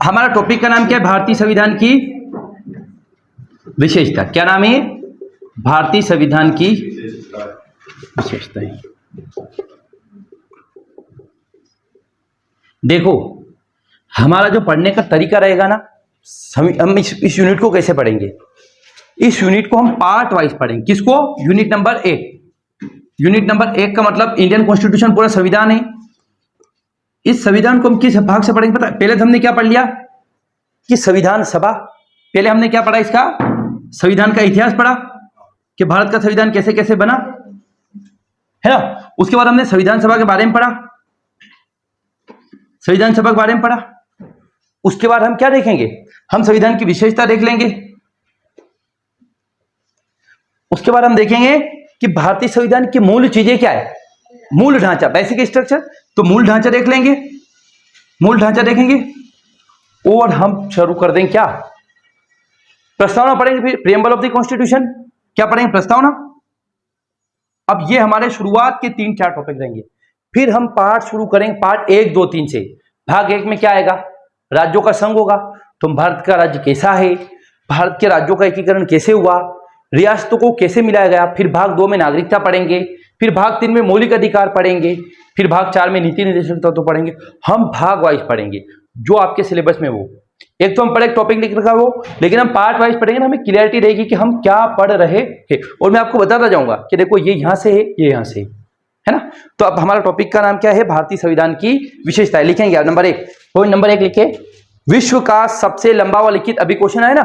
हमारा टॉपिक का नाम क्या है? भारतीय संविधान की विशेषता। क्या नाम है? भारतीय संविधान की विशेषताएं। देखो, हमारा जो पढ़ने का तरीका रहेगा ना, हम इस यूनिट को कैसे पढ़ेंगे? इस यूनिट को हम पार्ट वाइज पढ़ेंगे। किसको? Unit number 1। यूनिट नंबर 1 का मतलब इंडियन कॉन्स्टिट्यूशन पूरा संविधान है। इस संविधान को हम किस भाग से पढ़ेंगे पता है? पहले तो हमने क्या पढ़ लिया कि संविधान सभा। पहले हमने क्या पढ़ा? इसका संविधान का इतिहास पढ़ा कि भारत का संविधान कैसे कैसे बना, है ना। उसके बाद हमने संविधान सभा के बारे में पढ़ा, संविधान सभा के बारे में पढ़ा। उसके बाद हम क्या देखेंगे? हम संविधान की विशेषता देख लेंगे। उसके बाद हम देखेंगे कि भारतीय संविधान की मूल चीजें क्या है, मूल ढांचा, बेसिक स्ट्रक्चर। तो मूल ढांचा देख लेंगे, मूल ढांचा देखेंगे। और हम शुरू कर देंगे क्या? प्रस्तावना पढ़ेंगे। फिर प्रीएम्बल ऑफ द कॉन्स्टिट्यूशन। क्या पढ़ेंगे? प्रस्तावना। अब ये हमारे शुरुआत के 3-4 टॉपिक रहेंगे। फिर हम पार्ट शुरू करेंगे, पार्ट 1, 2, 3 से। भाग 1 में क्या आएगा? राज्यों का संघ होगा। तो भारत का राज्य कैसा है, भारत के राज्यों का एकीकरण कैसे हुआ, रियासतों को कैसे मिलाया गया। फिर भाग 2 में नागरिकता पढ़ेंगे। फिर भाग 3 में मौलिक अधिकार पढ़ेंगे। फिर भाग 4 में नीति निर्देशक तत्व पढ़ेंगे। हम भाग वाइज पढ़ेंगे जो आपके सिलेबस में वो। एक तो हम पढ़े टॉपिक लिख रखा वो, लेकिन हम पार्ट वाइज पढ़ेंगे ना, हमें क्लियरिटी रहेगी कि हम क्या पढ़ रहे हैं। और मैं आपको बताता जाऊंगा कि देखो ये यहां से है, ये यहां से है ना। तो अब हमारा टॉपिक का नाम क्या है? भारतीय संविधान की विशेषताएं। लिखेंगे आप नंबर 1, पॉइंट नंबर 1 लिखे, विश्व का सबसे लंबा व लिखित। अभी क्वेश्चन है ना,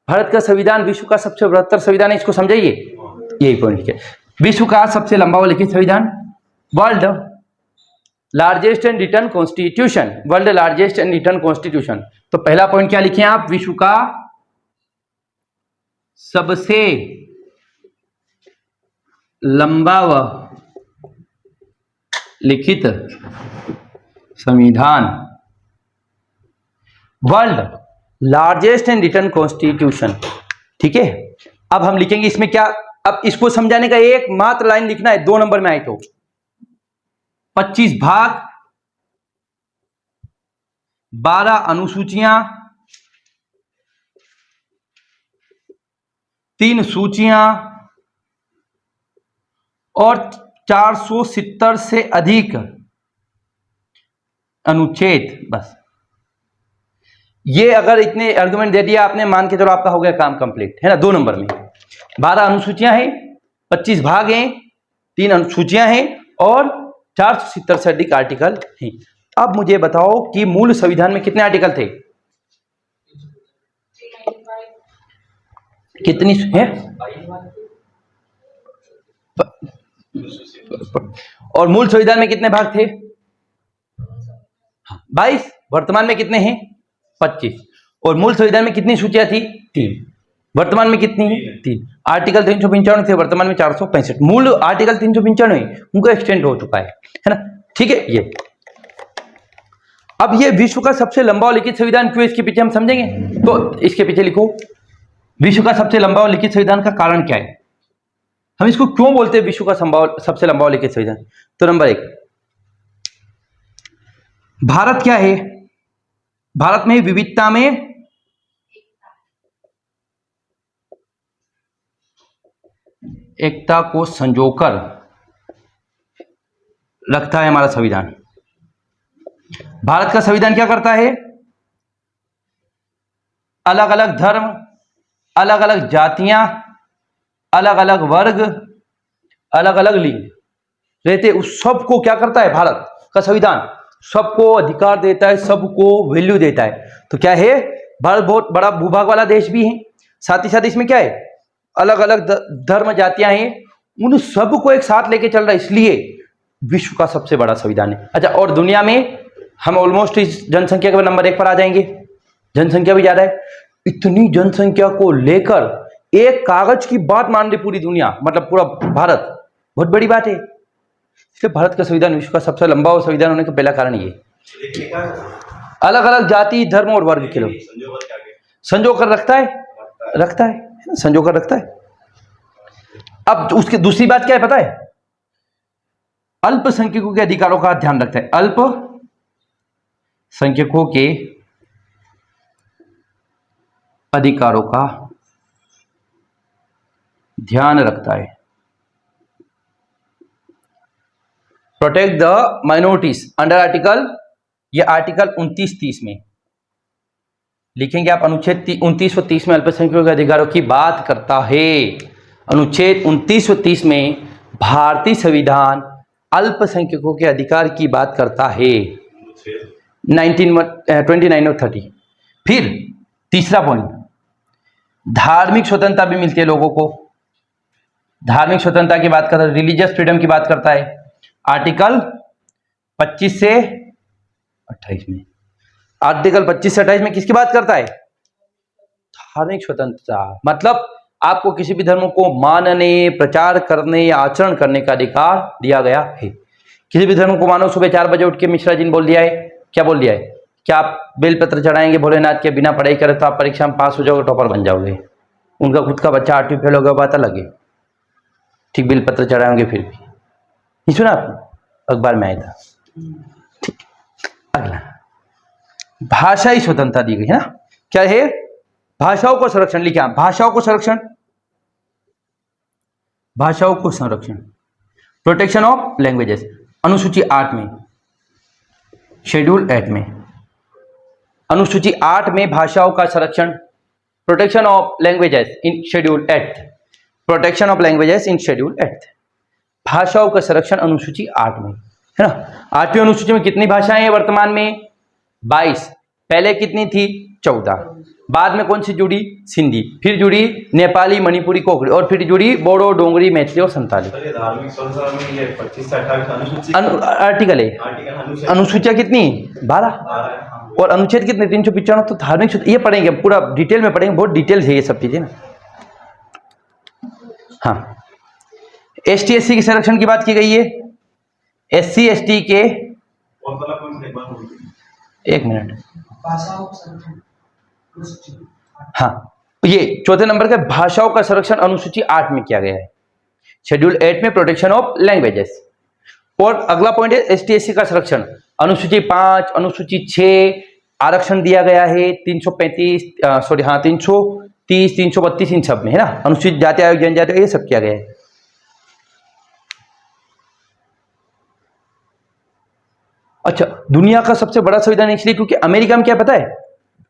भारत का संविधान विश्व का सबसे बृहत्तर संविधान है, इसको समझाइए। यही पॉइंट लिखे, विश्व का सबसे लंबा व लिखित संविधान, world largest and written constitution, world largest and written constitution. तो पहला पॉइंट क्या लिखे आप? विश्व का सबसे लंबा व लिखित संविधान, world largest and written constitution. ठीक है, अब हम लिखेंगे इसमें क्या? अब इसको समझाने का एक मात्र लाइन लिखना है, 2 नंबर में आए तो 25 भाग, 12 अनुसूचियां, 3 सूचियां और 470 से अधिक अनुच्छेद। बस ये अगर इतने आर्गुमेंट दे दिया आपने, मान के चलो आपका हो गया काम कंप्लीट, है ना। 2 नंबर में 12 अनुसूचियां हैं, 25 भाग हैं, 3 अनुसूचियां हैं और 470 से अधिक आर्टिकल हैं। अब मुझे बताओ कि मूल संविधान में कितने आर्टिकल थे? कितनी है? और मूल संविधान में कितने भाग थे? 22। वर्तमान में कितने हैं? 25। और मूल संविधान में कितनी सूचियां थी? 3। वर्तमान में कितनी है? 3। आर्टिकल 395 थे, वर्तमान में 465। मूल आर्टिकल 395 उनका एक्सटेंड हो चुका है ना। ठीक है, ये अब ये विश्व का सबसे लंबा और लिखित संविधान क्यों, इसके पीछे हम समझेंगे। तो इसके पीछे लिखो, विश्व का सबसे लंबा और लिखित संविधान का कारण क्या है, हम इसको क्यों बोलते हैं विश्व का सबसे लंबा और लिखित संविधान। तो नंबर 1, भारत क्या है? भारत में विविधता में एकता को संजोकर रखता है हमारा संविधान। भारत का संविधान क्या करता है? अलग अलग धर्म, अलग अलग जातियां, अलग अलग वर्ग, अलग अलग लिंग रहते, उस सबको क्या करता है? भारत का संविधान सबको अधिकार देता है, सबको वैल्यू देता है। तो क्या है? भारत बहुत बड़ा भूभाग वाला देश भी है, साथ ही साथ इसमें क्या है? अलग अलग धर्म जातियां हैं, उन सबको एक साथ लेके चल रहा है, इसलिए विश्व का सबसे बड़ा संविधान है। अच्छा, और दुनिया में हम ऑलमोस्ट इस जनसंख्या के नंबर 1 पर आ जाएंगे। जनसंख्या भी ज्यादा है, इतनी जनसंख्या को लेकर एक कागज की बात मान रही पूरी दुनिया, मतलब पूरा भारत, बहुत बड़ी बात है। इसलिए भारत का संविधान विश्व का सबसे लंबा और संविधान होने का पहला कारण ये, अलग अलग जाति, धर्म और वर्ग के लोग संजो कर रखता है, संजो कर रखता है। अब उसकी दूसरी बात क्या है पता है? अल्पसंख्यकों के अधिकारों का ध्यान रखता है। अल्पसंख्यकों के अधिकारों का ध्यान रखता है। Protect the minorities under article, ये आर्टिकल 29-30 में लिखेंगे आप। अनुच्छेद 29 व 30 में अल्पसंख्यकों के अधिकारों की बात करता है। अनुच्छेद 29 व 30 में भारतीय संविधान अल्पसंख्यकों के अधिकार की बात करता है। 29 और 30। फिर तीसरा पॉइंट, धार्मिक स्वतंत्रता भी मिलती है लोगों को। धार्मिक स्वतंत्रता की बात करता है, रिलीजियस फ्रीडम की बात करता है आर्टिकल 25 से 28 में। आर्टिकल 25 से 28 में किसकी बात करता है? धार्मिक स्वतंत्रता, मतलब आपको किसी भी धर्म को मानने, प्रचार करने या आचरण करने का अधिकार दिया गया है। किसी भी धर्म को मानो, सुबह 4 बजे उठ के मिश्रा जी ने बोल दिया है, क्या बोल दिया है? क्या आप बेलपत्र चढ़ाएंगे भोलेनाथ के, बिना पढ़ाई करे तो आप परीक्षा में पास हो जाओगे, टॉपर बन जाओगे। उनका खुद का बच्चा 8वीं फेल हो गया, बात अलग है, ठीक बेलपत्र चढ़ाएंगे फिर भी। नहीं सुना आपने? अखबार में आया था। ठीक, अगला भाषाई स्वतंत्रता दी गई है ना। क्या है? भाषाओं को संरक्षण। लिखिए आप, भाषाओं को संरक्षण, भाषाओं को संरक्षण, प्रोटेक्शन ऑफ लैंग्वेजेस। अनुसूची 8 में, शेड्यूल 8 में, अनुसूची 8 में भाषाओं का संरक्षण, protection of languages in schedule 8, protection of languages in schedule 8। भाषाओं का संरक्षण अनुसूची 8 में है ना। 8वीं अनुसूची में कितनी भाषाएं हैं वर्तमान में? 22। पहले कितनी थी? 14। बाद में कौन सी जुड़ी? सिंधी। फिर जुड़ी नेपाली, मणिपुरी, कोकड़ी, और फिर जुड़ी बोडो, डोंगरी, मैथिली और संताली। आर्टिकल है, अनुसूचियां कितनी? 12। और अनुच्छेद कितने? 395। तो धार्मिक, ये पढ़ेंगे पूरा डिटेल में पढ़ेंगे, बहुत डिटेल है ये सब चीजें ना। हाँ, ST SC के संरक्षण की बात की गई है। SC ST के, एक मिनट, हाँ, ये चौथे नंबर का भाषाओं का संरक्षण अनुसूची 8 में किया गया है, शेड्यूल 8 में, प्रोटेक्शन ऑफ लैंग्वेजेस। और अगला पॉइंट है ST SC का संरक्षण, अनुसूची 5, अनुसूची 6 आरक्षण दिया गया है। 335 330, 332 इन सब में है ना। अनुसूचित जाति आयोग, जनजाति, ये सब किया गया है। अच्छा, दुनिया का सबसे बड़ा संविधान इसलिए क्योंकि अमेरिका में क्या पता है,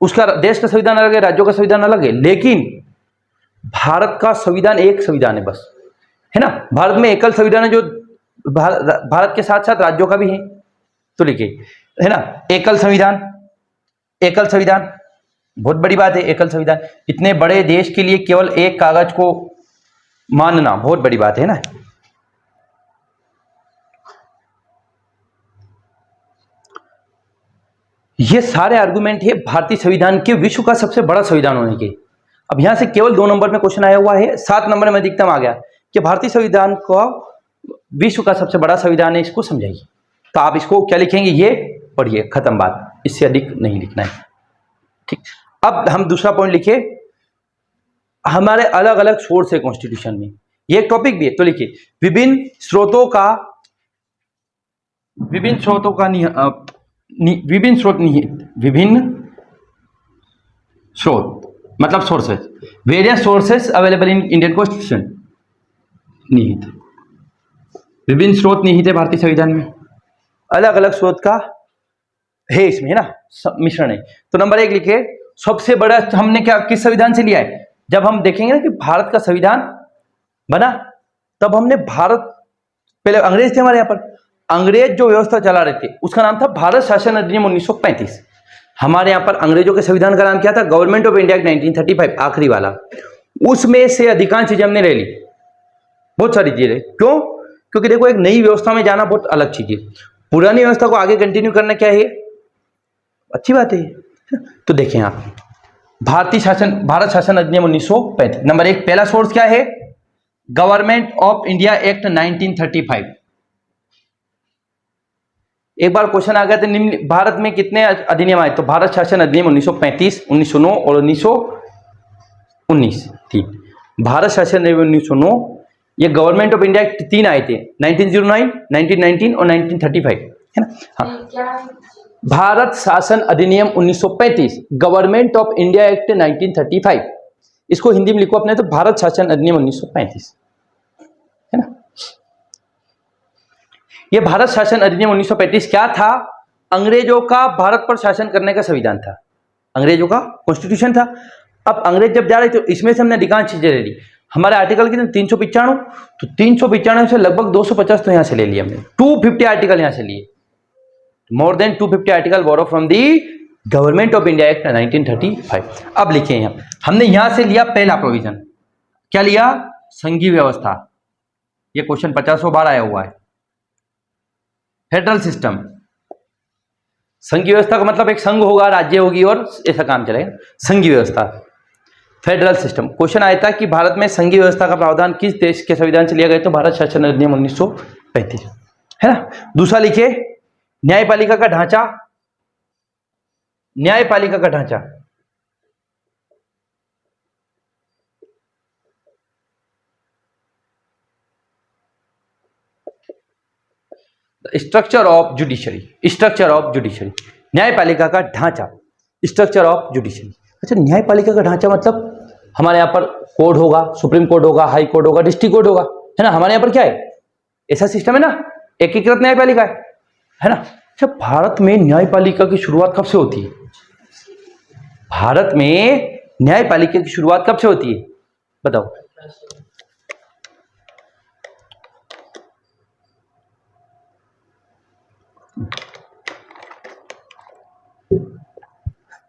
उसका देश का संविधान अलग है, राज्यों का संविधान अलग है, लेकिन भारत का संविधान एक संविधान है बस, है ना। भारत में एकल संविधान है, जो भारत के साथ साथ राज्यों का भी है। तो लिखिए, है ना, एकल संविधान। एकल संविधान बहुत बड़ी बात है। एकल संविधान, इतने बड़े देश के लिए केवल एक कागज को मानना बहुत बड़ी बात है ना। ये सारे आर्गुमेंट है भारतीय संविधान के विश्व का सबसे बड़ा संविधान होने के। अब यहां से केवल 2 नंबर में क्वेश्चन आया हुआ है, 7 नंबर में अधिकतम आ गया कि भारतीय संविधान को विश्व का सबसे बड़ा संविधान है, इसको समझाइए। तो आप इसको क्या लिखेंगे? ये पढ़िए, खत्म बात, इससे अधिक नहीं लिखना है। ठीक, अब हम दूसरा पॉइंट लिखिए, हमारे अलग अलग सोर्स है कॉन्स्टिट्यूशन में, ये एक टॉपिक भी है। तो लिखिए, विभिन्न स्रोतों का विभिन्न स्रोत मतलब sources, various sources available in Indian constitution. निहित, विभिन्न स्रोत निहित है भारतीय संविधान में, अलग अलग स्रोत का है इसमें, है ना, मिश्रण है। तो नंबर 1 लिखिए, सबसे बड़ा हमने क्या किस संविधान से लिया है? जब हम देखेंगे ना कि भारत का संविधान बना, तब हमने भारत, पहले अंग्रेज थे हमारे यहाँ पर, अंग्रेज जो व्यवस्था चला रहे थे उसका नाम था भारत शासन अधिनियम 1935। हमारे यहाँ पर अंग्रेजों के संविधान का नाम क्या था? गवर्नमेंट ऑफ इंडिया 1935, आखिरी वाला। उसमें से अधिकांश चीजें हमने ले ली, बहुत सारी चीजें। क्यों? क्योंकि देखो, एक नई व्यवस्था में जाना बहुत अलग चीज है, पुरानी व्यवस्था को आगे कंटिन्यू करना क्या है, अच्छी बात है। तो देखें आप, भारत शासन अधिनियम 1935। नंबर 1 पहला सोर्स क्या है? Government of India act 1935। एक बार क्वेश्चन आ गया था, निम्न भारत में कितने अधिनियम आए? तो भारत शासन अधिनियम 1935, 1909 और 1919 थी। भारत शासन अधिनियम 1909, ये गवर्नमेंट ऑफ इंडिया एक्ट 3 आए थे, 1909, 1919 और 1935। है ना। हाँ, भारत शासन अधिनियम 1935, गवर्नमेंट ऑफ इंडिया एक्ट 1935, इसको हिंदी में लिखो अपने तो भारत शासन अधिनियम 1935, है ना। ये भारत शासन अधिनियम 1935 क्या था? अंग्रेजों का भारत पर शासन करने का संविधान था, अंग्रेजों का कॉन्स्टिट्यूशन था। अब अंग्रेज जब जा रहे तो इसमें से हमने अधिकांश चीजें ले ली। हमारे आर्टिकल कितने? 395, तो 395 से लगभग 250 तो यहां से ले लिया हमने, 250 आर्टिकल यहां से लिए, more than 250 article borrow from the government of India act 1935। अब लिखे यहां, हमने यहां से लिया पहला प्रोविजन, क्या लिया? संघीय व्यवस्था। ये क्वेश्चन 50 बार आया हुआ है। फेडरल सिस्टम, संघीय व्यवस्था का मतलब एक संघ होगा, राज्य होगी और ऐसा काम चलेगा। संघीय व्यवस्था, फेडरल सिस्टम। क्वेश्चन आया था कि भारत में संघीय व्यवस्था का प्रावधान किस देश के संविधान से लिया गया? तो भारत शासन अधिनियम 1935, है ना। दूसरा लिखिए, न्यायपालिका का ढांचा। न्यायपालिका का ढांचा, structure of judiciary. Structure of judiciary, न्यायपालिका का ढांचा, स्ट्रक्चर ऑफ जुडिशरी। अच्छा, न्यायपालिका का ढांचा मतलब हमारे यहां पर कोर्ट होगा, सुप्रीम कोर्ट होगा, हाई कोर्ट होगा, डिस्ट्रिक्ट कोर्ट होगा, है ना। हमारे यहां पर क्या है? ऐसा सिस्टम है ना, एकीकृत न्यायपालिका है ना। अच्छा, भारत में न्यायपालिका की शुरुआत कब से होती है? भारत में न्यायपालिका की शुरुआत कब से होती है? बताओ।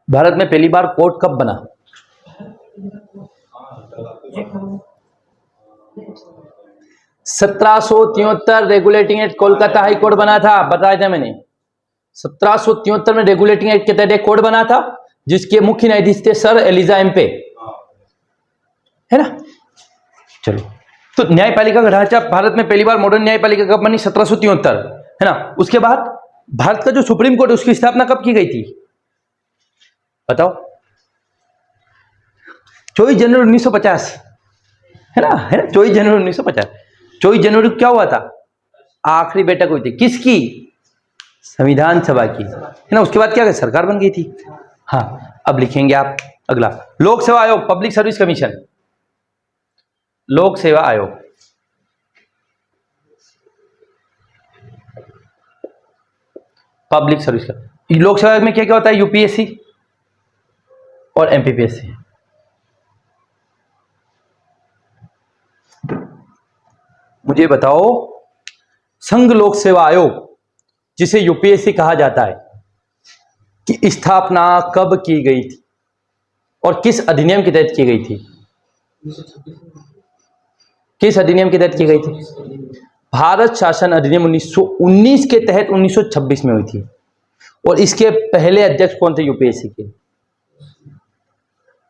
भारत में पहली बार कोर्ट कब बना? 1773 regulating act, Kolkata high court बना था, बताया था मैंने। 1773 में रेगुलेटिंग एक्ट के तहत एक कोर्ट बना था, जिसके मुख्य न्यायाधीश थे सर एलिजा एम्पे, है ना। चलो, तो न्यायपालिका का ढांचा भारत में पहली बार मॉडर्न न्यायपालिका कब बनी? 1773, है ना। उसके बाद भारत का जो सुप्रीम कोर्ट है उसकी स्थापना कब की गई थी? बताओ। 24 जनवरी 1950, है ना, 24 जनवरी 1950। 24 जनवरी को क्या हुआ था? आखिरी बैठक हुई थी, किसकी? संविधान सभा की, है ना। उसके बाद क्या सरकार बन गई थी। हाँ, अब लिखेंगे आप अगला, लोक सेवा आयोग, पब्लिक सर्विस कमीशन। लोक सेवा आयोग, पब्लिक सर्विस का। लोक सेवा आयोग में क्या क्या होता है? यूपीएससी और एमपीपीएससी। मुझे बताओ, संघ लोक सेवा आयोग जिसे यूपीएससी कहा जाता है, की स्थापना कब की गई थी और किस अधिनियम के तहत की गई थी? किस अधिनियम के तहत की गई थी? भारत शासन अधिनियम 1919 के तहत 1926 में हुई थी। और इसके पहले अध्यक्ष कौन थे यूपीएससी के?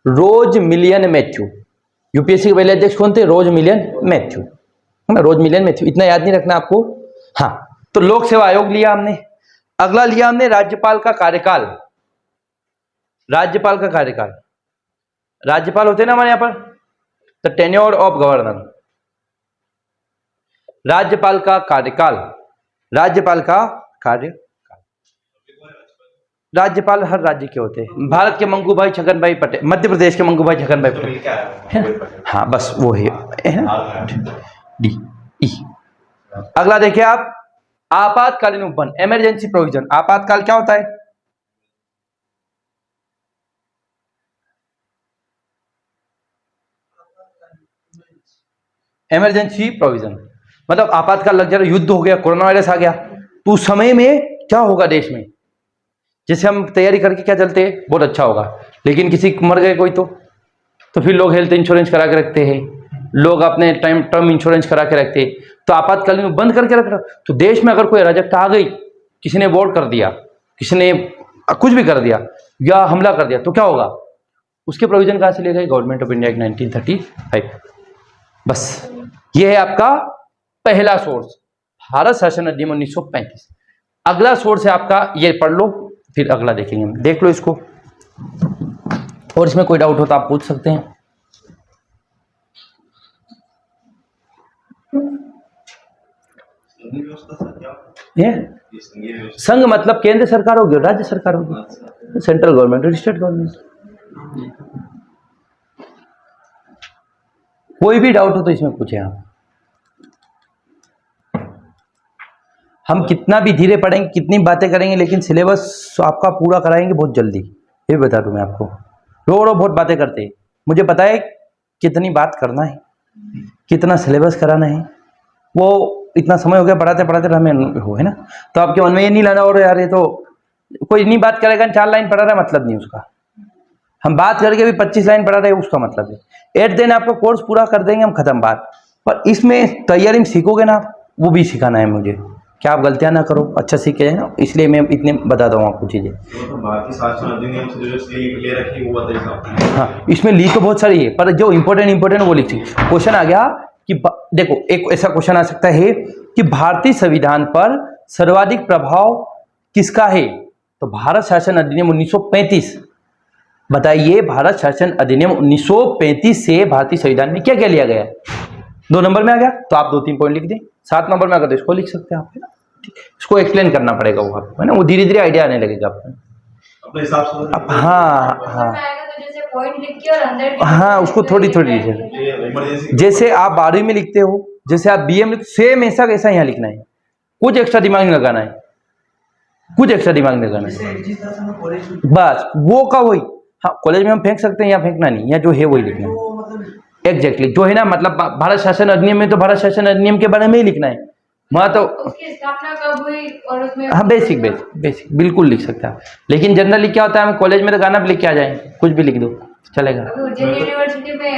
रोज मिलियन मैथ्यू। यूपीएससी के पहले अध्यक्ष कौन थे? रोज मिलियन मैथ्यू, है ना, रोज मिलियन मैथ्यू। इतना याद नहीं रखना आपको। हाँ, तो लोक सेवा आयोग लिया हमने। अगला लिया हमने राज्यपाल का कार्यकाल। राज्यपाल का कार्यकाल, राज्यपाल होते हैं ना हमारे यहां पर, द टेन्योर ऑफ गवर्नर। राज्यपाल का कार्यकाल, राज्यपाल का कार्य, राज्यपाल हर राज्य के होते हैं। भारत के मंगू भाई छगन भाई पटेल, मध्य प्रदेश के मंगू भाई छगन भाई पटेल, हाँ बस वो है ना, डी ई। अगला देखिए आप, आपातकालीन उपबंध, इमरजेंसी प्रोविजन। आपातकाल क्या होता है? इमरजेंसी प्रोविजन मतलब आपातकाल लग जा रहा, युद्ध हो गया, कोरोना वायरस आ गया, तो उस समय में क्या होगा देश में? जैसे हम तैयारी करके क्या चलते हैं, बहुत अच्छा होगा, लेकिन किसी मर गए कोई तो फिर लोग हेल्थ इंश्योरेंस करा के रखते हैं, लोग अपने टाइम टर्म इंश्योरेंस करा के रखते हैं, तो आपातकालीन बंद करके रख रहा। तो देश में अगर कोई अराजकता आ गई, किसी ने वोट कर दिया, किसी ने कुछ भी कर दिया या हमला कर दिया, तो क्या होगा? उसके प्रोविजन कहां से ले गए? Government of India act 1935। बस ये है आपका पहला सोर्स, भारत शासन अधिनियम 1935। अगला सोर्स है आपका, ये पढ़ लो, फिर अगला देखेंगे हम। देख लो इसको, और इसमें कोई डाउट हो तो आप पूछ सकते हैं। ये संघ मतलब केंद्र सरकार होगी और राज्य सरकार होगी, सेंट्रल गवर्नमेंट और स्टेट गवर्नमेंट। कोई भी डाउट हो तो इसमें पूछे आप। हम कितना भी धीरे पढ़ेंगे, कितनी बातें करेंगे, लेकिन सिलेबस आपका पूरा कराएंगे बहुत जल्दी, ये बता दूं मैं आपको। रो बहुत बातें करते हैं, मुझे पता है कितनी बात करना है, कितना सिलेबस कराना है, वो इतना समय हो गया पढ़ाते पढ़ाते हमें हो, है ना। तो आपके मन में ये नहीं लाना और यार ये तो कोई नहीं बात करेगा, 4 लाइन पढ़ा रहा है मतलब नहीं उसका, हम बात करके भी 25 लाइन पढ़ा रहे हैं उसका मतलब है। 8 दिन आपका कोर्स पूरा कर देंगे हम, खत्म बात। पर इसमें तैयारी में सीखोगे ना, वो भी सिखाना है मुझे, क्या आप गलतियां ना करो, अच्छा सीखे ना, इसलिए मैं इतने बताता हूँ आपको चीजें। हाँ, इसमें ली तो बहुत सारी है, पर जो इंपॉर्टेंट वो लिखी। क्वेश्चन आ गया कि देखो, एक ऐसा क्वेश्चन आ सकता है कि भारतीय संविधान पर सर्वाधिक प्रभाव किसका है, तो भारत शासन अधिनियम 1935। बताइए, भारत शासन अधिनियम 1935 से भारतीय संविधान में क्या क्या लिया गया है। 2 नंबर में आ गया तो आप 2-3 पॉइंट लिख दें। 7 नंबर में अगर तो इसको लिख सकते हैं आप, है ना। इसको एक्सप्लेन करना पड़ेगा वो आपको, है ना, वो धीरे धीरे आइडिया आने लगेगा आपको अपने हिसाब से। हाँ, उसको थोड़ी लीजिए। जैसे आप 12वीं में लिखते हो, जैसे आप BA में, सेम ऐसा कैसा यहाँ लिखना है, कुछ एक्स्ट्रा दिमाग नहीं लगाना है, कुछ एक्स्ट्रा दिमाग नहीं लगाना है, बस वो का वही। हाँ, कॉलेज में हम फेंक सकते हैं, यहाँ फेंकना नहीं, यहाँ जो है वही लिखना है एग्जैक्टली, जो है ना, मतलब भारत शासन अधिनियम में तो भारत शासन अधिनियम के बारे में ही लिखना है वहाँ तो। उसकी स्थापना कब हुई और उसमें, हाँ, बेसिक बिल्कुल लिख सकते हैं आप। लेकिन जनरली क्या होता है, हम कॉलेज में तो गाना भी लिख के आ जाए, कुछ भी लिख दो चलेगा। उज्जैन यूनिवर्सिटी में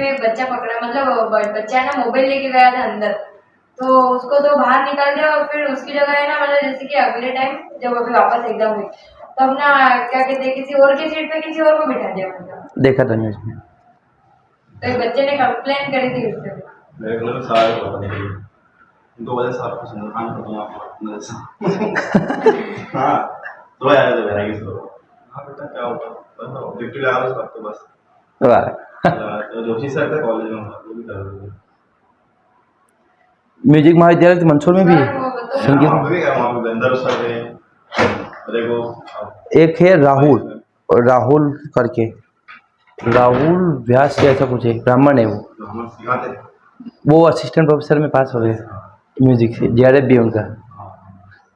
एक बच्चा पकड़ा, मतलब बच्चा ना मोबाइल लेके गया था अंदर, तो उसको तो बाहर निकाल दिया और फिर उसकी जगह है ना, मतलब जैसे कि अगले टाइम जब अभी वापस एग्जाम हुई तब ना क्या कहते हैं, किसी और की सीट पे किसी और को बिठा दिया, मतलब देखा था न्यूज में। तो एक बच्चे ने कंप्लेन करी थी उसके ऊपर। मेरे को सारे पता नहीं है, 2 बजे से आपको सुनना काम करता हूं आपको। हां, तो यार तो मेरा किसी को, हां बेटा क्या होता है, ऑब्जेक्टिव आ रहा है तो बस वाह। तो जोशी सर का कॉलेज में वो भी कर रहे हैं, म्यूजिक महाविद्यालय मंदसौर में भी है, संगीत में भी है, वहां पे अंदर सर है, देखो एक है राहुल करके, राहुल व्यास ऐसा कुछ है, ब्राह्मण है वो असिस्टेंट प्रोफेसर में पास हो गए म्यूजिक से, JRF भी उनका।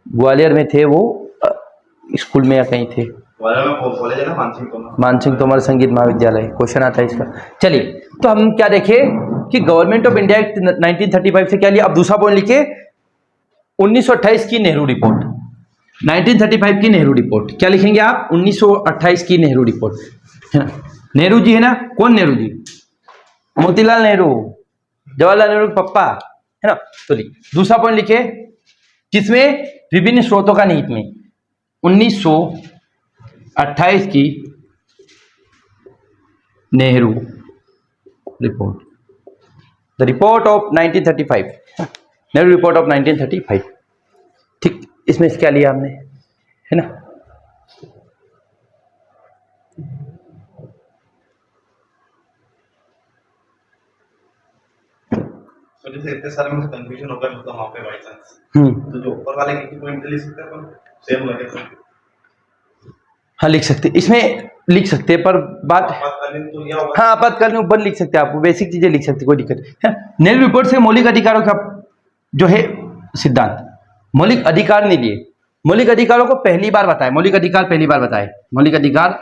ग्वालियर में थे वो, स्कूल में या कहीं थे, कॉलेज है ना, मानसिंह तोमर संगीत महाविद्यालय। क्वेश्चन आता है इसका। चलिए, तो हम क्या देखें कि गवर्नमेंट ऑफ इंडिया एक्ट 1935 से क्या लिया। अब दूसरा पॉइंट लिखे, 1928 की नेहरू रिपोर्ट, 1935 की नेहरू रिपोर्ट। क्या लिखेंगे आप, 1928 की नेहरू रिपोर्ट, है ना। नेहरू जी है ना, कौन नेहरू जी, मोतीलाल नेहरू, जवाहरलाल नेहरू के पप्पा, है ना। तो दूसरा पॉइंट लिखे, किसमें, विभिन्न स्रोतों का निहित में, 1928 की Nehru report, the report of 1935, Nehru report of 1935। ठीक, इसमें क्या लिया हमने, है ना। तो जैसे इतने सारे में कंफ्यूजन होगा तो वहां पे बाय चांस, तो जो ऊपर वाले की पॉइंट लिख सकते हैं, सेम लगे तो हाँ लिख सकते, इसमें लिख सकते हैं, पर बात, हाँ आपातकालीन ऊपर लिख सकते हैं, आप बेसिक चीजें लिख सकते, कोई दिक्कत है। नेहरू रिपोर्ट से मौलिक अधिकारों का जो है सिद्धांत, मौलिक अधिकार नहीं लिए, मौलिक अधिकारों को पहली बार बताए, मौलिक अधिकार पहली बार बताए, मौलिक अधिकार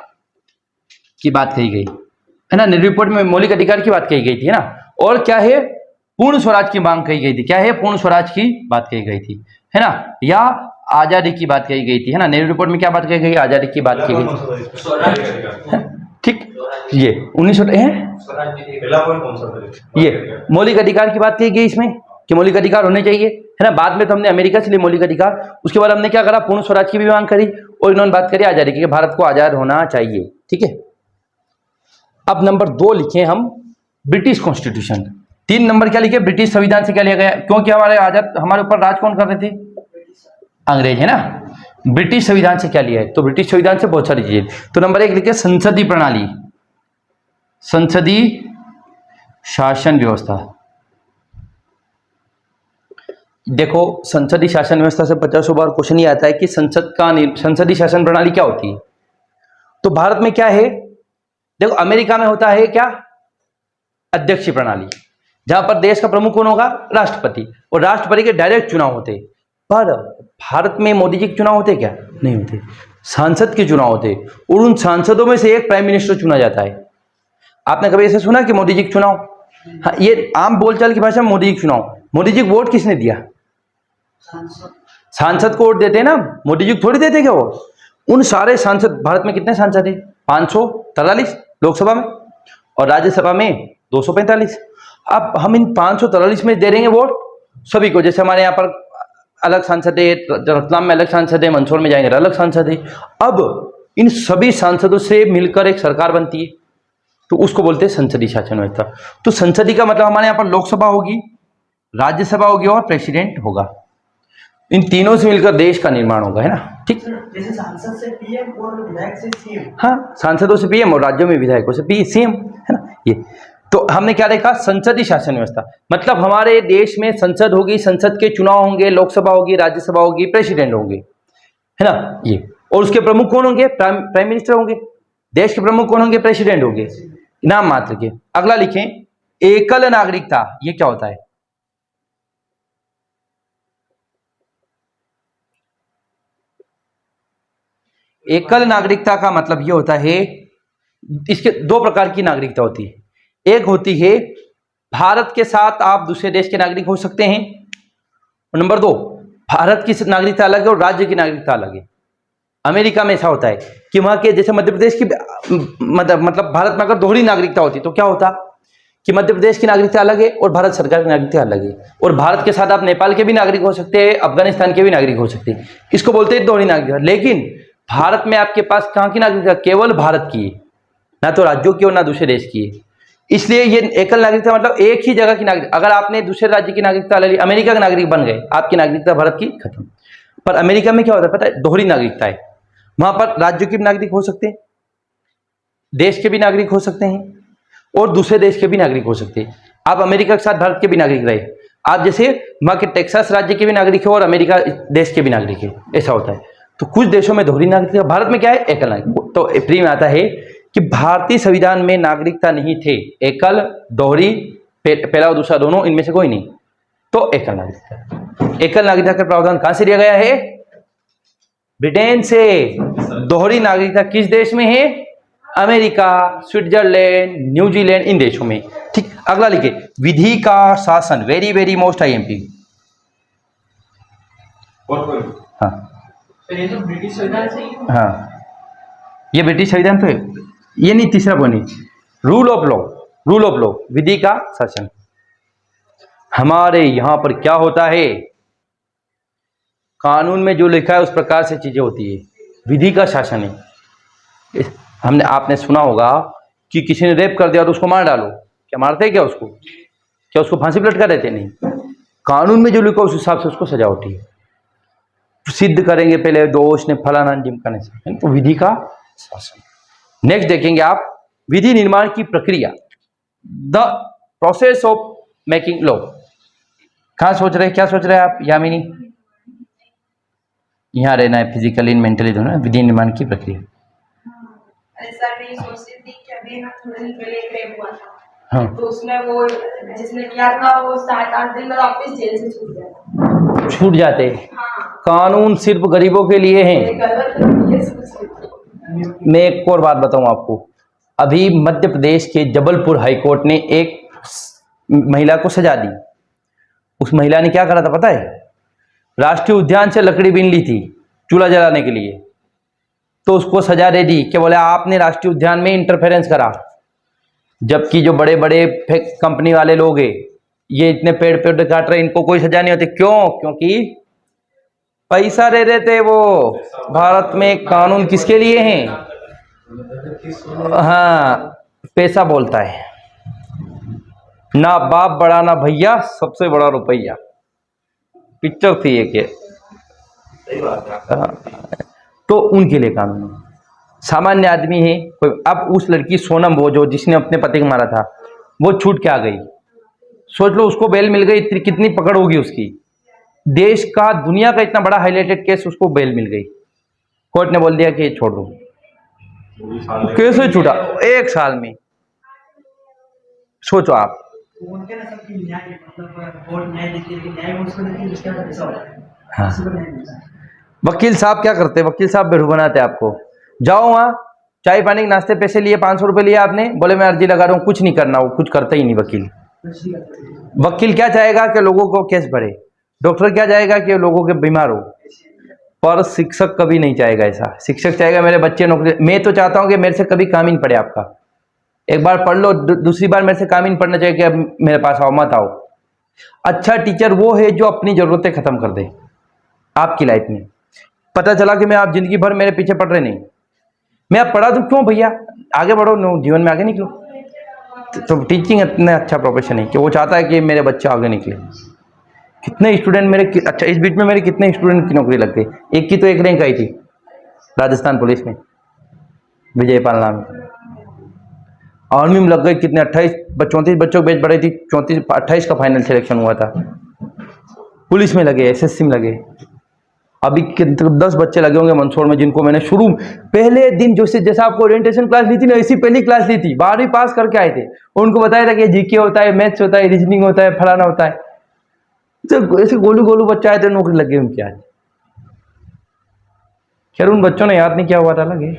की बात कही गई, है ना। नेहरू रिपोर्ट में मौलिक अधिकार की बात कही गई थी, है ना। और क्या है, पूर्ण स्वराज की मांग कही गई थी, क्या है, पूर्ण स्वराज की बात कही गई थी, है ना, या आजादी की बात कही गई थी, है ना। नेहरू रिपोर्ट में क्या बात कही गई, आजादी की बात की गई थी, ठीक। ये 1900 है, ये मौलिक अधिकार की बात कही गई इसमें कि मौलिक अधिकार होने चाहिए, है ना। बाद में तो हमने अमेरिका से लिए मौलिक अधिकार, उसके बाद हमने क्या करा, पूर्ण स्वराज की भी मांग करी, और इन्होंने बात करी आजादी की, भारत को आजाद होना चाहिए, ठीक है। अब नंबर 2 लिखे हम, ब्रिटिश कॉन्स्टिट्यूशन। 3 नंबर क्या लिखे, ब्रिटिश संविधान से क्या लिया गया, क्योंकि हमारे आजाद, हमारे ऊपर राज कौन कर रहे थे, अंग्रेज, है ना। ब्रिटिश संविधान से क्या लिया है, तो ब्रिटिश संविधान से बहुत सारी चीजें। तो नंबर 1 लिखे, संसदीय प्रणाली, संसदीय शासन व्यवस्था, देखो, संसदीय शासन व्यवस्था से 50 बार क्वेश्चन ही आता है कि संसदीय शासन प्रणाली क्या होती है। तो भारत में क्या है, देखो अमेरिका में होता है क्या, अध्यक्षीय प्रणाली, जहां पर देश का प्रमुख कौन होगा, राष्ट्रपति, और राष्ट्रपति के डायरेक्ट चुनाव होते। पर भारत में मोदी जी के चुनाव होते क्या, नहीं होते, सांसद के चुनाव होते, और उन सांसदों में से एक प्राइम मिनिस्टर चुना जाता है। आपने कभी ऐसे सुना कि मोदी जी के चुनाव, हाँ, ये आम बोलचाल की भाषा में मोदी जी के चुनाव। मोदी जी को वोट किसने दिया, सांसद को वोट देते हैं ना, मोदी जी को थोड़ी देते क्या वोट। उन सारे सांसद, भारत में कितने सांसद है, 543 लोकसभा में, और राज्यसभा में 245। अब हम इन 543 में दे देंगे वोट सभी को, जैसे हमारे यहाँ पर अलग सांसद है, रतलाम में अलग सांसद है, मंदसौर में जाएंगे अलग सांसद है। अब इन सभी सांसदों से मिलकर एक सरकार बनती है, तो उसको बोलते हैं संसदीय शासन व्यवस्था। तो संसदीय का मतलब हमारे यहाँ पर लोकसभा होगी, राज्यसभा होगी और प्रेसिडेंट होगा। इन तीनों से मिलकर देश का निर्माण होगा, है ना, ठीक। जैसे सांसद से पीएम और विधायक से सीएम। हाँ, सांसदों से पीएम और राज्यों में विधायकों से पी सीएम, है ना। ये तो हमने क्या देखा, संसदीय शासन व्यवस्था मतलब हमारे देश में संसद होगी, संसद के चुनाव होंगे, लोकसभा होगी, राज्यसभा होगी, प्रेसिडेंट होंगे, है ना ये। और उसके प्रमुख कौन होंगे, प्राइम मिनिस्टर होंगे। देश के प्रमुख कौन होंगे, प्रेसिडेंट होंगे, नाम मात्र के। अगला लिखें, एकल नागरिकता, ये क्या होता है। एकल नागरिकता का मतलब ये होता है, इसके दो प्रकार की नागरिकता होती है। एक होती है भारत के साथ आप दूसरे देश के नागरिक हो सकते हैं, और नंबर 2 भारत की नागरिकता अलग है और राज्य की नागरिकता अलग है। अमेरिका में ऐसा होता है कि वहां के, जैसे मध्य प्रदेश की मतलब भारत में अगर दोहरी नागरिकता होती तो क्या होता कि मध्य प्रदेश की नागरिकता अलग है और भारत सरकार की नागरिकता अलग है, और भारत के साथ आप नेपाल के भी नागरिक हो सकते हैं, अफगानिस्तान के भी नागरिक हो सकते हैं, इसको बोलते हैं दोहरी नागरिकता। लेकिन भारत में आपके पास कहाँ की नागरिकता, केवल भारत की है, ना तो राज्यों की और ना दूसरे देश की है। इसलिए ये एकल नागरिकता मतलब एक ही जगह की नागरिक। अगर आपने दूसरे राज्य की नागरिकता ले ली, अमेरिका का नागरिक बन गए, आपकी नागरिकता भारत की खत्म। पर अमेरिका में क्या होता है पता है, दोहरी नागरिकता है। वहां पर राज्यों के भी नागरिक हो सकते हैं, देश के भी नागरिक हो सकते हैं, और दूसरे देश के भी नागरिक हो सकते हैं। आप अमेरिका के साथ भारत के भी नागरिक रहे, आप जैसे वहां के टेक्सास राज्य के भी नागरिक है और अमेरिका देश के भी नागरिक है, ऐसा होता है। तो कुछ देशों में दोहरी नागरिकता, भारत में क्या है, एकल नागरिक। तो प्री में आता है कि भारतीय संविधान में नागरिकता नहीं थे, एकल, दोहरी, पहला और दूसरा दोनों, इनमें से कोई नहीं, तो एकल नागरिकता। एकल नागरिकता का प्रावधान कहां से दिया गया है, ब्रिटेन से। दोहरी नागरिकता किस देश में है, अमेरिका, स्विट्जरलैंड, न्यूजीलैंड, इन देशों में, ठीक। अगला लिखिए, विधि का शासन, वेरी वेरी मोस्ट आईएमपी। हाँ, ये तो ब्रिटिश संविधान से ही। हाँ, ये ब्रिटिश संविधान तो है, ये नहीं, तीसरा point, rule of law, rule of law, विधि का शासन। हमारे यहां पर क्या होता है, कानून में जो लिखा है उस प्रकार से चीजें होती है, विधि का शासन है। हमने, आपने सुना होगा कि किसी ने रेप कर दिया तो उसको मार डालो, क्या मारते हैं क्या उसको, क्या उसको फांसी पर लटका देते, नहीं। कानून में जो लिखा उस हिसाब से उसको सजा होती है, सिद्ध करेंगे पहले दोष ने फलाना ढिमकाने से, तो विधि का शासन। नेक्स्ट देखेंगे आप, विधि निर्माण की प्रक्रिया, the process of making law. कहाँ सोच रहे हैं, क्या सोच रहे हैं आप यामिनी, यहाँ रहना है, फिजिकली मेंटली दोनों, विधि निर्माण की प्रक्रिया। सर मैं सोचती थी कि अभी ना थोड़े दिन पहले एक रेप हुआ था, हाँ, तो उसमें वो जिसने किया था वो 7-8 दिन में वापस जेल से छूट गया, छूट जाते। हाँ, कानून सिर्फ गरीबों के लिए है। ये गलत है, ये सोच रही थी। मैं एक और बात बताऊं आपको, अभी मध्य प्रदेश के जबलपुर हाईकोर्ट ने एक महिला को सजा दी। उस महिला ने क्या करा था पता है, राष्ट्रीय उद्यान से लकड़ी बीन ली थी चूल्हा जलाने के लिए, तो उसको सजा दे दी कि बोले आपने राष्ट्रीय उद्यान में इंटरफेरेंस करा। जबकि जो बड़े बड़े कंपनी वाले लोग हैं, ये इतने पेड़ पेड़ काट रहे, इनको कोई सजा नहीं होती। क्यों, क्योंकि पैसा दे देते वो। भारत में कानून किसके लिए हैं, हाँ, पैसा बोलता है, ना बाप बड़ा ना भैया, सबसे बड़ा रुपया, पिक्चर थी एक ये। तो उनके लिए कानून है। सामान्य आदमी है कोई, अब उस लड़की सोनम, वो जो जिसने अपने पति को मारा था, वो छूट के आ गई, सोच लो उसको बेल मिल गई, कितनी पकड़ होगी उसकी, देश का, दुनिया का इतना बड़ा हाईलाइटेड केस, उसको बेल मिल गई, कोर्ट ने बोल दिया कि छोड़ दो। कैसे छूटा? 1 साल में, सोचो आप। उनके ना सबकी न्याय मतलब कोर्ट न्याय देती है, न्याय उसको देती है, उसके बाद ऐसा होता है। हाँ। किसी को न्याय मिलता है। वकील साहब क्या करते हैं? वकील साहब बेरू बनाते हैं आपको। जाओ वहां, चाय पानी के नाश्ते पैसे लिए, 500 रुपए लिए आपने, बोले मैं अर्जी लगा रहा हूँ, कुछ नहीं करना, वो कुछ करता ही नहीं वकील। वकील क्या चाहेगा कि लोगों को केस बढ़े, डॉक्टर क्या चाहेगा कि लोगों के बीमार हो, पर शिक्षक कभी नहीं चाहेगा ऐसा। शिक्षक चाहेगा मेरे बच्चे नौकरी। मैं तो चाहता हूं कि मेरे से कभी काम ही नहीं पड़े आपका, एक बार पढ़ लो, दूसरी बार मेरे से काम ही नहीं पढ़ना चाहिए कि अब मेरे पास आओ, मत आओ। अच्छा टीचर वो है जो अपनी जरूरतें खत्म कर दे आपकी लाइफ में। पता चला कि मैं आप जिंदगी भर मेरे पीछे पड़ रहे नहीं, मैं अब पढ़ा दूं क्यों भैया, आगे बढ़ो, जीवन में आगे निकलो। तो टीचिंग इतना अच्छा प्रोफेशन है कि वो चाहता है कि मेरे बच्चे आगे निकले। कितने स्टूडेंट मेरे, अच्छा इस बीच में मेरे कितने स्टूडेंट की नौकरी लग गई। एक की तो 1 रैंक आई थी राजस्थान पुलिस में, विजयपाल नाम। आर्मी में लग गए कितने, 34 बच्चों को बेच बढ़ाई थी, 28 का फाइनल सिलेक्शन हुआ था। पुलिस में लगे, एसएससी में लगे। अभी 10 बच्चे लगे होंगे मंदसौर में, जिनको मैंने शुरू पहले दिन जैसा आपको ओरिएंटेशन क्लास ली थी ना, ऐसी पहली क्लास ली थी, 12वीं पास करके आए थे, उनको बताया था कि जीके होता है, मैथ्स होता है, रीजनिंग होता है, फलाना होता है। तो ऐसे गोलू गोलू बच्चे आए थे, नौकरी लगे उनकी आज। खैर उन बच्चों ने याद नहीं किया हुआ था, लगे,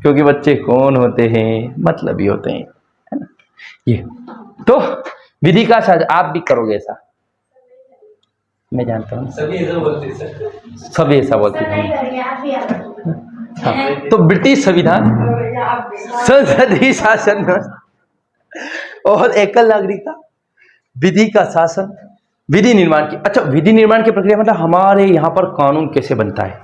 क्योंकि बच्चे कौन होते हैं, मतलबी होते हैं, है ना। ये तो विधि का साझा आप भी करोगे ऐसा, मैं जानता हूँ सभी ऐसा बोलते हैं। हाँ, तो ब्रिटिश संविधान, संसदीय शासन और एकल नागरिकता, विधि का शासन, विधि निर्माण की। अच्छा, विधि निर्माण की प्रक्रिया मतलब हमारे यहाँ पर कानून कैसे बनता है।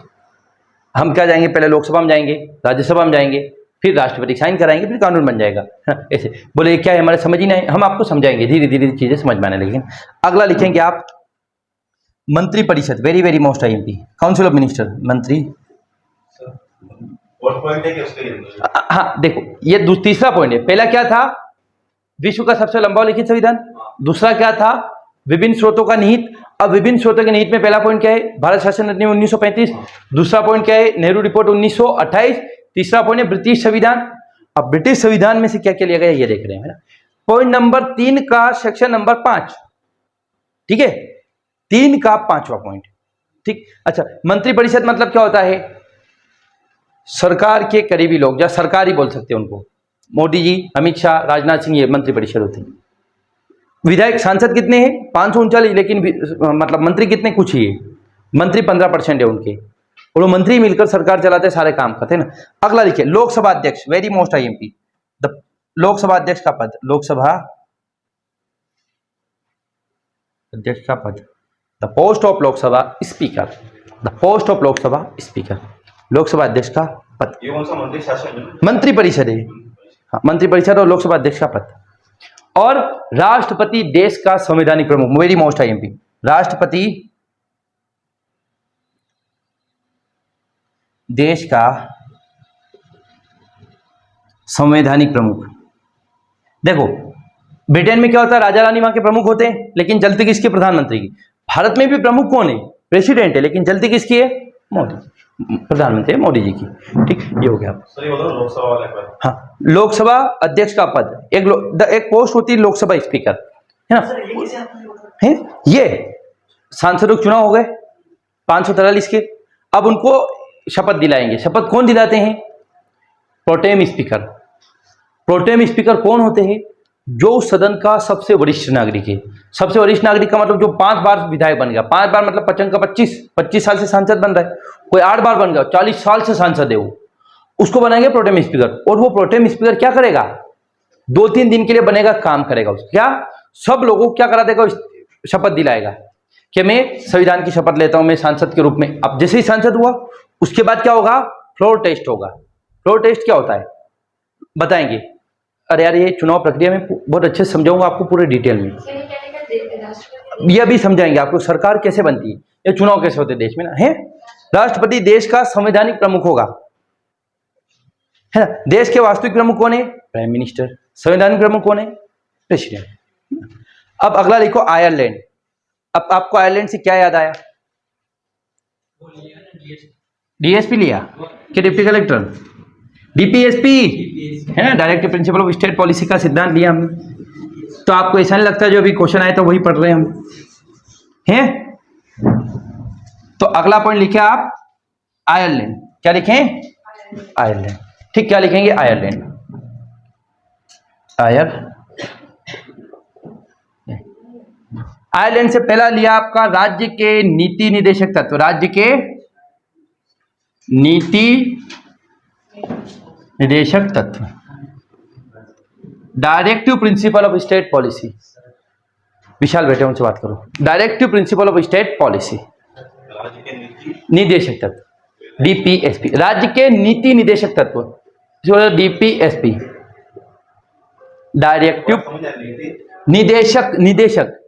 हम क्या जाएंगे, पहले लोकसभा में जाएंगे, राज्यसभा में जाएंगे, फिर राष्ट्रपति साइन कराएंगे, फिर कानून बन जाएगा। ऐसे बोले क्या है, हमारे समझ ही नहीं, हम आपको समझाएंगे, धीरे धीरे चीजें समझ में आने लगेंगी। अगला लिखेंगे आप मंत्री परिषद, very very most IMP, council of minister, मंत्री। हाँ देखो, ये तीसरा पॉइंट है। पहला क्या था, विश्व का सबसे लंबा लिखित संविधान। दूसरा क्या था, विभिन्न स्रोतों का निहित। अब विभिन्न स्रोतों के निहित में पहला पॉइंट क्या है, भारत शासन अधिनियम 1935। दूसरा पॉइंट क्या है, नेहरू रिपोर्ट 1928। तीसरा पॉइंट है ब्रिटिश संविधान। अब ब्रिटिश संविधान में से क्या क्या लिया गया ये देख रहे हैं, पॉइंट नंबर 3 का सेक्शन नंबर 5, ठीक है, 3 का 5वां पॉइंट, ठीक। अच्छा, मंत्रिपरिषद मतलब क्या होता है, सरकार के करीबी लोग, या सरकार ही बोल सकते हैं उनको, मोदी जी, अमित शाह, राजनाथ सिंह, ये मंत्रिपरिषद होती है। विधायक सांसद कितने हैं, 539, लेकिन मतलब मंत्री कितने, कुछ ही है। मंत्री 15% है उनके, और वो मंत्री मिलकर सरकार चलाते, सारे काम करते हैं ना। अगला लिखिए, लोकसभा अध्यक्ष, very most IMP, the Lok Sabha अध्यक्ष का पद, लोकसभा अध्यक्ष का पद, the post of Lok Sabha speaker, the post of Lok Sabha speaker, Lok Sabha अध्यक्ष का पद। ये कौन सा मंत्री शासन, मंत्रिपरिषद है, हाँ, मंत्रिपरिषद और लोकसभा अध्यक्ष का पद। और राष्ट्रपति देश का संवैधानिक प्रमुख, वेरी मोस्ट आईएमपी, राष्ट्रपति देश का संवैधानिक प्रमुख। देखो ब्रिटेन में क्या होता है, राजा रानी वहां के प्रमुख होते हैं, लेकिन चलती किसकी, प्रधानमंत्री की। भारत में भी प्रमुख कौन है, प्रेसिडेंट है, लेकिन चलती किसकी है, मोदी, प्रधानमंत्री मोदी जी की, ठीक। ये हो गया। लोकसभा वाले पद, हाँ, लोकसभा अध्यक्ष का पद, एक पोस्ट होती है लोकसभा स्पीकर, है ना। है ये सांसदों के चुनाव हो गए 543 के। अब उनको शपथ दिलाएंगे। शपथ कौन दिलाते हैं, प्रोटेम स्पीकर। प्रोटेम स्पीकर कौन होते हैं, जो सदन का सबसे वरिष्ठ नागरिक है। सबसे वरिष्ठ नागरिक का मतलब जो 5 बार विधायक बन गया, 5 बार मतलब 55 का 25 साल से सांसद बन रहा है, कोई 8 बार बन गया, 40 साल से सांसद है वो, उसको बनाएंगे प्रोटेम स्पीकर। और वो प्रोटेम स्पीकर क्या करेगा, 2-3 दिन के लिए बनेगा, काम करेगा। उसको क्या, सब लोगों को क्या करा देगा, शपथ दिलाएगा कि मैं संविधान की शपथ लेता हूं, मैं सांसद के रूप में। अब जैसे ही सांसद हुआ, उसके बाद क्या होगा, फ्लोर टेस्ट होगा। फ्लोर टेस्ट क्या होता है बताएंगे। अरे यार, ये चुनाव प्रक्रिया में बहुत अच्छे से समझाऊंगा आपको पूरे डिटेल में, यह भी समझाएंगे आपको सरकार कैसे बनती है, ये चुनाव कैसे होते देश में ना, है। राष्ट्रपति देश का संवैधानिक प्रमुख होगा, है ना। देश के वास्तविक प्रमुख कौन है, प्राइम मिनिस्टर। संवैधानिक प्रमुख कौन है, प्रेसिडेंट। अब अगला लिखो, आयरलैंड। अब आपको आयरलैंड से क्या याद आया, डीएसपी लिया कि डिप्टी कलेक्टर? डीपीएसपी है ना, directive principle of state policy का सिद्धांत लिया हमने। तो आपको ऐसा नहीं लगता जो अभी क्वेश्चन आए तो वही पढ़ रहे हैं हम हैं? तो अगला पॉइंट लिखे आप आयरलैंड। क्या लिखें? आयरलैंड। ठीक, क्या लिखेंगे? आयरलैंड। आयरलैंड से पहला लिया आपका राज्य के नीति निदेशक तत्व। राज्य के नीति निदेशक तत्व, directive principle of state policy. Vishal बेटे उनसे बात करो। Directive principle of state policy, राज्य के नीति निदेशक तत्व, डीपीएसपी। राज्य के नीति निदेशक तत्व, डीपीएसपी, डायरेक्टिव समझ आया नीति निदेशक। निदेशक,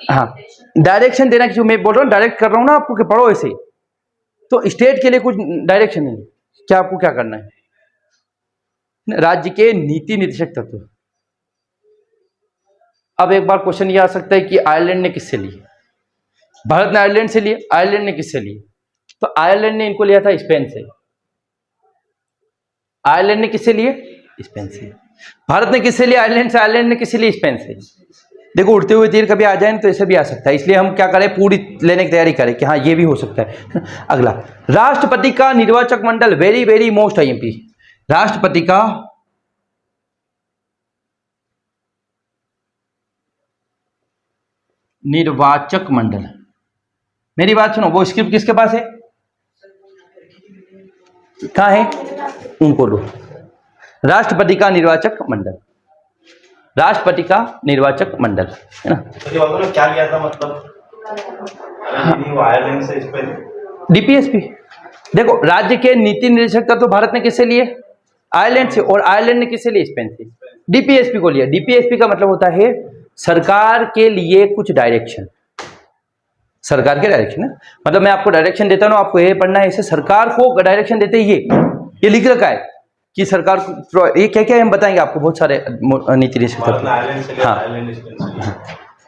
हाँ, डायरेक्शन देना। जो मैं बोल रहा हूँ डायरेक्ट कर रहा हूँ ना आपको कि पढ़ो ऐसे, तो स्टेट के लिए कुछ डायरेक्शन नहीं, क्या आपको क्या करना है। राज्य के नीति निदेशक तत्व। अब एक बार क्वेश्चन ये आ सकता है कि आयरलैंड ने किससे लिए? भारत ने आयरलैंड से लिए, आयरलैंड ने किससे लिए? तो आयरलैंड ने इनको लिया था स्पेन से। आयरलैंड ने किससे लिए? स्पेन से। भारत ने किससे लिया? आयरलैंड से। आयरलैंड ने किससे लिए? स्पेन से। देखो, उड़ते हुए तीर कभी आ जाए तो ऐसे भी आ सकता है, इसलिए हम क्या करें, पूरी लेने की तैयारी करें कि हाँ ये भी हो सकता है। अगला, राष्ट्रपति का निर्वाचक मंडल। Very very most IMP. राष्ट्रपति का निर्वाचक मंडल। मेरी बात सुनो, वो स्क्रिप्ट किसके पास है? कहाँ है? उनको लो। राष्ट्रपति का निर्वाचक मंडल, राष्ट्रपति का निर्वाचक मंडल, है ना। तो ये बताओ क्या किया था, मतलब वो आयरलैंड से स्पेन। डीपीएसपी। देखो, राज्य के नीति निदेशक तत्व तो भारत ने किससे लिए? आयरलैंड से। और आयरलैंड ने किससे लिए? स्पेन से। डीपीएसपी को लिया। डीपीएसपी का मतलब होता है सरकार के लिए कुछ डायरेक्शन। सरकार के डायरेक्शन है, मतलब मैं आपको डायरेक्शन देता हूं, आपको ये पढ़ना है, इसे सरकार को डायरेक्शन देते ही ये लिख रखा है कि सरकार को ये क्या क्या हम बताएंगे आपको, बहुत सारे नीति निदेशक तत्व।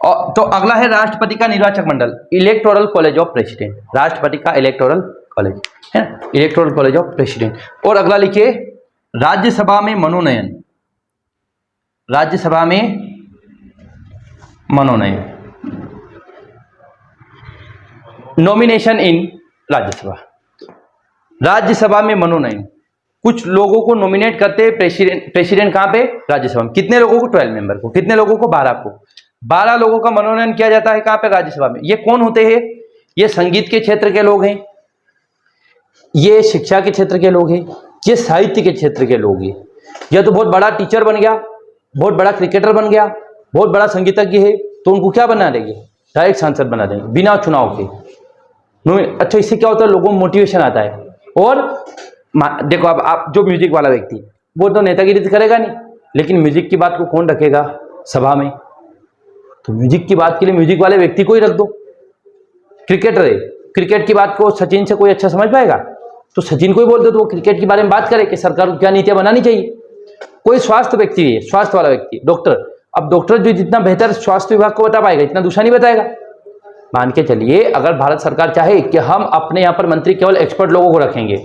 और तो अगला है राष्ट्रपति का निर्वाचक मंडल, इलेक्टोरल कॉलेज ऑफ प्रेसिडेंट। राष्ट्रपति का इलेक्टोरल कॉलेज है, इलेक्टोरल कॉलेज ऑफ प्रेसिडेंट। और अगला लिखिए राज्यसभा में मनोनयन। राज्यसभा में मनोनयन, नॉमिनेशन इन राज्यसभा। राज्यसभा में मनोनयन, कुछ लोगों को नॉमिनेट करते हैं प्रेसिडेंट कहां पे? राज्यसभा में। कितने लोगों को? 12 मेंबर को। कितने लोगों को? 12 को। 12 लोगों का मनोनयन किया जाता है कहां पे? राज्यसभा में। ये कौन होते हैं? ये संगीत के क्षेत्र के लोग हैं, ये शिक्षा के क्षेत्र के लोग हैं, ये साहित्य के क्षेत्र के लोग हैं। या तो बहुत बड़ा टीचर बन गया, बहुत बड़ा क्रिकेटर बन गया, बहुत बड़ा संगीतज्ञ है, तो उनको क्या बना देंगे? डायरेक्ट सांसद बना देंगे बिना चुनाव के। अच्छा, इससे क्या होता है? लोगों में मोटिवेशन आता है। और देखो, अब आप जो म्यूजिक वाला व्यक्ति, वो तो नेतागिरी तो करेगा नहीं, लेकिन म्यूजिक की बात को कौन रखेगा सभा में? तो म्यूजिक की बात के लिए म्यूजिक वाले व्यक्ति को ही रख दो। क्रिकेटर है, क्रिकेट की बात को सचिन से कोई अच्छा समझ पाएगा? तो सचिन को ही बोल दो, तो वो क्रिकेट के बारे में बात करे कि सरकार को क्या नीतियां बनानी चाहिए। कोई स्वास्थ्य व्यक्ति है, स्वास्थ्य वाला व्यक्ति, डॉक्टर, अब डॉक्टर जो जितना बेहतर स्वास्थ्य विभाग को बता पाएगा, इतना दूसरा नहीं बताएगा। मान के चलिए, अगर भारत सरकार चाहे कि हम अपने यहाँ पर मंत्री केवल एक्सपर्ट लोगों को रखेंगे,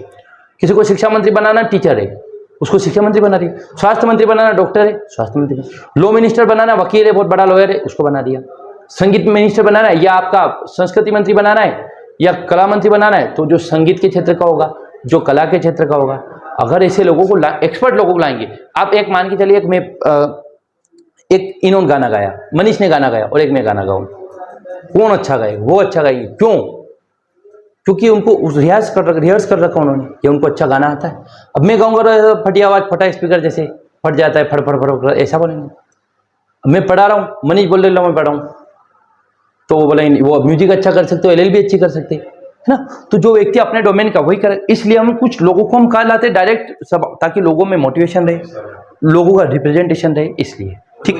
किसी को शिक्षा मंत्री बनाना टीचर है, उसको शिक्षा मंत्री बना दिया। स्वास्थ्य मंत्री बनाना डॉक्टर है, स्वास्थ्य मंत्री। लॉ मिनिस्टर बनाना वकील है, बहुत बड़ा लॉयर है, उसको बना दिया। संगीत मिनिस्टर बनाना है, या आपका संस्कृति मंत्री बनाना है, या कला मंत्री बनाना है, तो जो संगीत के क्षेत्र का होगा, जो कला के क्षेत्र का होगा। अगर ऐसे लोगों को एक्सपर्ट लोगों को लाएंगे, आप एक मान के चलिए, एक इन्होंने गाना गाया, मनीष ने गाना गाया और एक मैं गाना गाऊं, कौन अच्छा गाए? वो अच्छा गाएगी। क्यों? क्योंकि उनको रिहर्स कर रखा उन्होंने, कि उनको अच्छा गाना आता है। अब मैं गाऊंगा फटी आवाज, फटा स्पीकर जैसे फट जाता है, फड़ फड़ फड़, ऐसा बोलेंगे। अब मैं पढ़ा रहा हूँ, मनीष बोल रहा हूँ मैं पढ़ा हूँ, तो वो बोलेंगे वो म्यूजिक अच्छा कर सकते हो, LLB अच्छी कर सकते है ना। तो जो व्यक्ति अपने डोमेन का वही करे, इसलिए हम कुछ लोगों को हम कहा लाते डायरेक्ट सब, ताकि लोगों में मोटिवेशन रहे, लोगों का रिप्रेजेंटेशन रहे, इसलिए। ठीक,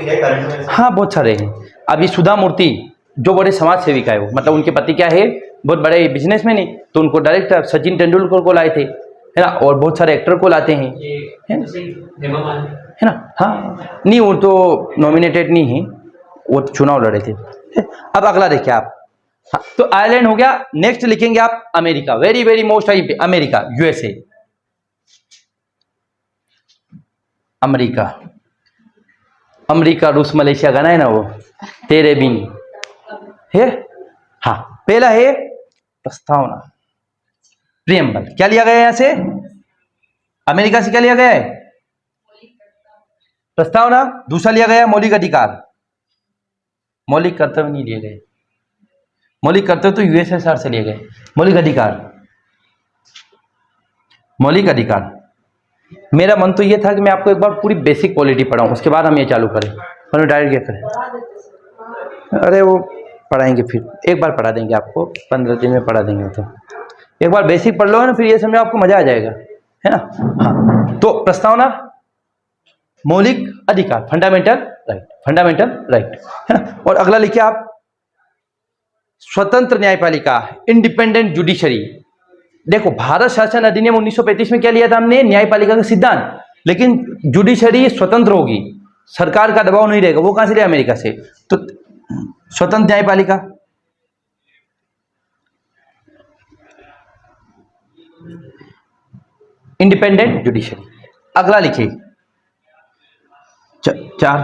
हाँ, बहुत सारे हैं। अभी सुधा मूर्ति जो बड़े समाज सेविका है, वो मतलब उनके पति क्या है, बहुत बड़े बिजनेसमैन है, तो उनको डायरेक्ट सचिन तेंदुलकर को लाए थे, है ना। और बहुत सारे एक्टर को लाते हैं, है ना। हाँ, नहीं, वो तो नॉमिनेटेड नहीं है, वो तो चुनाव लड़े थे। अब अगला देखिए आप, हाँ, तो आयरलैंड हो गया। नेक्स्ट लिखेंगे आप America, very very most America, USA, America, America, रूस, मलेशिया गाना है ना वो, तेरे बिन है। हाँ, पहला है प्रस्तावना, प्रियम्बल। क्या लिया गया है यहां से, अमेरिका से क्या लिया गया है, प्रस्तावना। दूसरा लिया गया है मौलिक अधिकार, मौलिक कर्तव्य नहीं लिए गए, मौलिक कर्तव्य तो यूएसएसआर से लिए गए। मौलिक अधिकार, मौलिक अधिकार। मेरा मन तो ये था कि मैं आपको एक बार पूरी बेसिक पॉलिटी पढ़ाऊं, उसके बाद हम ये चालू करें, और डायरेक्ट क्या करें। अरे वो पढ़ाएंगे, फिर एक बार पढ़ा देंगे आपको, 15 दिन में पढ़ा देंगे। तो एक बार बेसिक पढ़ लो ना, फिर ये समझो आपको मजा आ जाएगा, है ना। हाँ, तो प्रस्तावना, मौलिक अधिकार, फंडामेंटल राइट, फंडामेंटल राइट, है ना। और अगला लिखिए आप स्वतंत्र न्यायपालिका, इंडिपेंडेंट जुडिशरी। देखो, भारत शासन अधिनियम 1935 में क्या लिया था हमने, न्यायपालिका का सिद्धांत, लेकिन जुडिशरी स्वतंत्र होगी, सरकार का दबाव नहीं रहेगा। वो कहां से लिया, अमेरिका से। तो स्वतंत्र न्यायपालिका, इंडिपेंडेंट जुडिशरी। अगला लिखिए 4,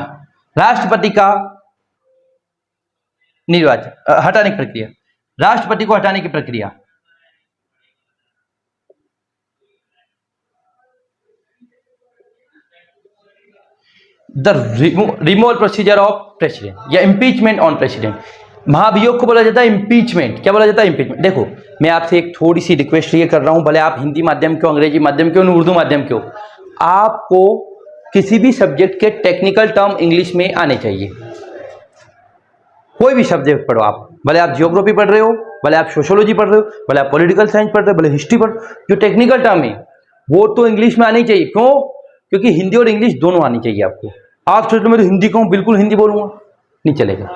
राष्ट्रपति का निर्वाचन, हटाने की प्रक्रिया, राष्ट्रपति को हटाने की प्रक्रिया। The removal procedure of president या इम्पीचमेंट ऑन प्रेसिडेंट। महाभियोग को बोला जाता है इम्पीचमेंट। क्या बोला जाता है, इम्पीचमेंट। देखो, मैं आपसे एक थोड़ी सी रिक्वेस्ट ये कर रहा हूं, भले आप हिंदी माध्यम के हो, अंग्रेजी माध्यम के हो, उर्दू माध्यम के हो, आपको किसी भी सब्जेक्ट के टेक्निकल टर्म इंग्लिश में आने चाहिए। कोई भी सब्जेक्ट पढ़ो आप, भले आप जियोग्राफी पढ़ रहे हो, भले आप सोशियोलॉजी पढ़ रहे हो, भले आप पॉलिटिकल साइंस पढ़ रहे हो, भले हिस्ट्री पढ़, जो टेक्निकल टर्म है वो तो इंग्लिश में आनी चाहिए। क्यों? क्योंकि हिंदी और इंग्लिश दोनों आनी चाहिए आपको। आप सोच लो मैं तो हिंदी कहूँ, बिल्कुल हिंदी बोलूँगा, नहीं चलेगा।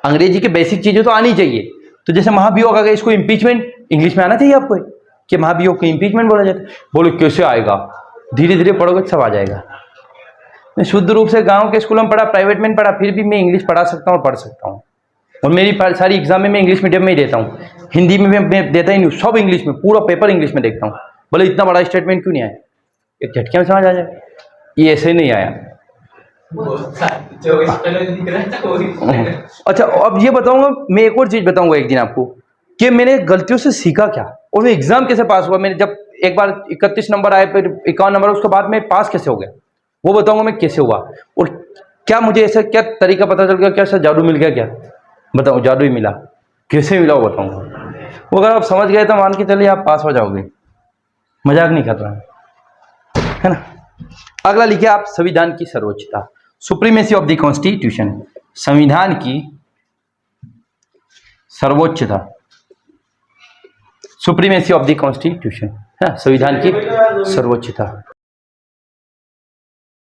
अंग्रेजी के बेसिक चीज़ें तो आनी चाहिए। तो जैसे महाभियोग आ गया, इसको इम्पीचमेंट इंग्लिश में आना चाहिए आपको, कि महाभियोग को इम्पीचमेंट बोला जाता है। बोलो कैसे आएगा, धीरे धीरे पढ़ोगे सब आ जाएगा। मैं शुद्ध रूप से गांव के स्कूल में पढ़ा, प्राइवेट में पढ़ा, फिर भी मैं इंग्लिश पढ़ा सकता हूँ, पढ़ सकता हूँ। और मेरी सारी एग्जाम में मैं इंग्लिश मीडियम में ही देता हूँ, हिंदी में मैं देता ही नहीं, सब इंग्लिश में, पूरा पेपर इंग्लिश में देखता हूँ। बोले इतना बड़ा स्टेटमेंट क्यों नहीं आया, एक झटके में समझ आ जाए, ये ऐसे नहीं आया। अच्छा, अब ये बताऊंगा मैं, एक और चीज बताऊंगा एक दिन आपको, कि मैंने गलतियों से सीखा क्या, और मैं एग्जाम कैसे पास हुआ। मैंने जब एक बार 31 नंबर आए, फिर 51 नंबर, उसके बाद मैं पास कैसे हो गया, वो बताऊंगा मैं कैसे हुआ। और क्या मुझे ऐसा क्या तरीका पता चल गया, क्या ऐसा जादू मिल गया, क्या बताऊँ, जादू ही मिला, कैसे मिला वो बताऊंगा। वो अगर आप समझ गए तो मान के चलिए आप पास हो जाओगे, मजाक नहीं कर रहा है ना। अगला लिखिए आप संविधान की सर्वोच्चता, सुप्रीमेसी ऑफ द कॉन्स्टिट्यूशन, संविधान की सर्वोच्चता, सुप्रीमेसी ऑफ द कॉन्स्टिट्यूशन है, संविधान की सर्वोच्चता।